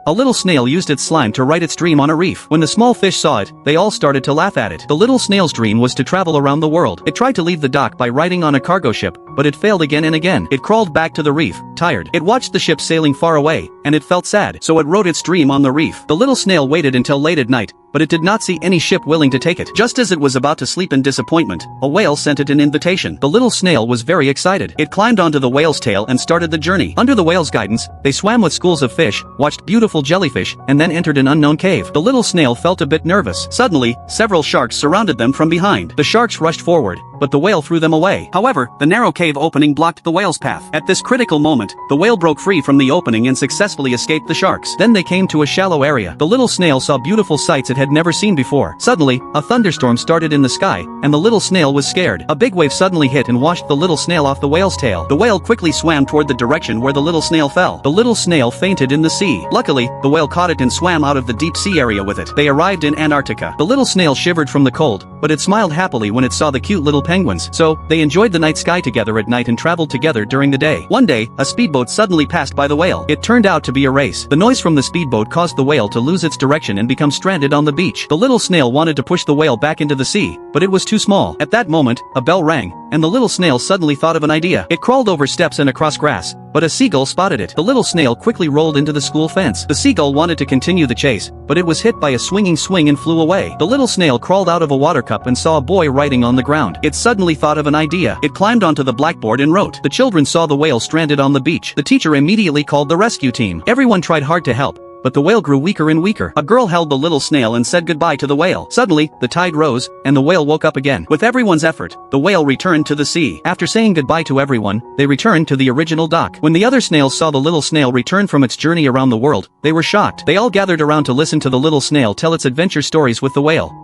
A little snail used its slime to write its dream on a reef. When the small fish saw it, they all started to laugh at it. The little snail's dream was to travel around the world. It tried to leave the dock by riding on a cargo ship, but it failed again and again. It crawled back to the reef, tired. It watched the ship sailing far away, and it felt sad, so it wrote its dream on the reef. The little snail waited until late at night, but it did not see any ship willing to take it. Just as it was about to sleep in disappointment, a whale sent it an invitation. The little snail was very excited. It climbed onto the whale's tail and started the journey. Under the whale's guidance, they swam with schools of fish, watched beautiful jellyfish, and then entered an unknown cave. The little snail felt a bit nervous. Suddenly, several sharks surrounded them from behind. The sharks rushed forward, but the whale threw them away. However, the narrow cave opening blocked the whale's path. At this critical moment, the whale broke free from the opening and successfully escaped the sharks. Then they came to a shallow area. The little snail saw beautiful sights it had never seen before. Suddenly, a thunderstorm started in the sky, and the little snail was scared. A big wave suddenly hit and washed the little snail off the whale's tail. The whale quickly swam toward the direction where the little snail fell. The little snail fainted in the sea. Luckily, the whale caught it and swam out of the deep sea area with it. They arrived in Antarctica. The little snail shivered from the cold, but it smiled happily when it saw the cute little penguins. So, they enjoyed the night sky together at night and traveled together during the day. One day, a speedboat suddenly passed by the whale. It turned out to be a race. The noise from the speedboat caused the whale to lose its direction and become stranded on the beach. The little snail wanted to push the whale back into the sea, but it was too small. At that moment, a bell rang, and the little snail suddenly thought of an idea. It crawled over steps and across grass, but a seagull spotted it. The little snail quickly rolled into the school fence. The seagull wanted to continue the chase, but it was hit by a swinging swing and flew away. The little snail crawled out of a water cup and saw a boy writing on the ground. It suddenly thought of an idea. It climbed onto the blackboard and wrote. The children saw the whale stranded on the beach. The teacher immediately called the rescue team. Everyone tried hard to help, but the whale grew weaker and weaker. A girl held the little snail and said goodbye to the whale. Suddenly, the tide rose, and the whale woke up again. With everyone's effort, the whale returned to the sea. After saying goodbye to everyone, they returned to the original dock. When the other snails saw the little snail return from its journey around the world, they were shocked. They all gathered around to listen to the little snail tell its adventure stories with the whale.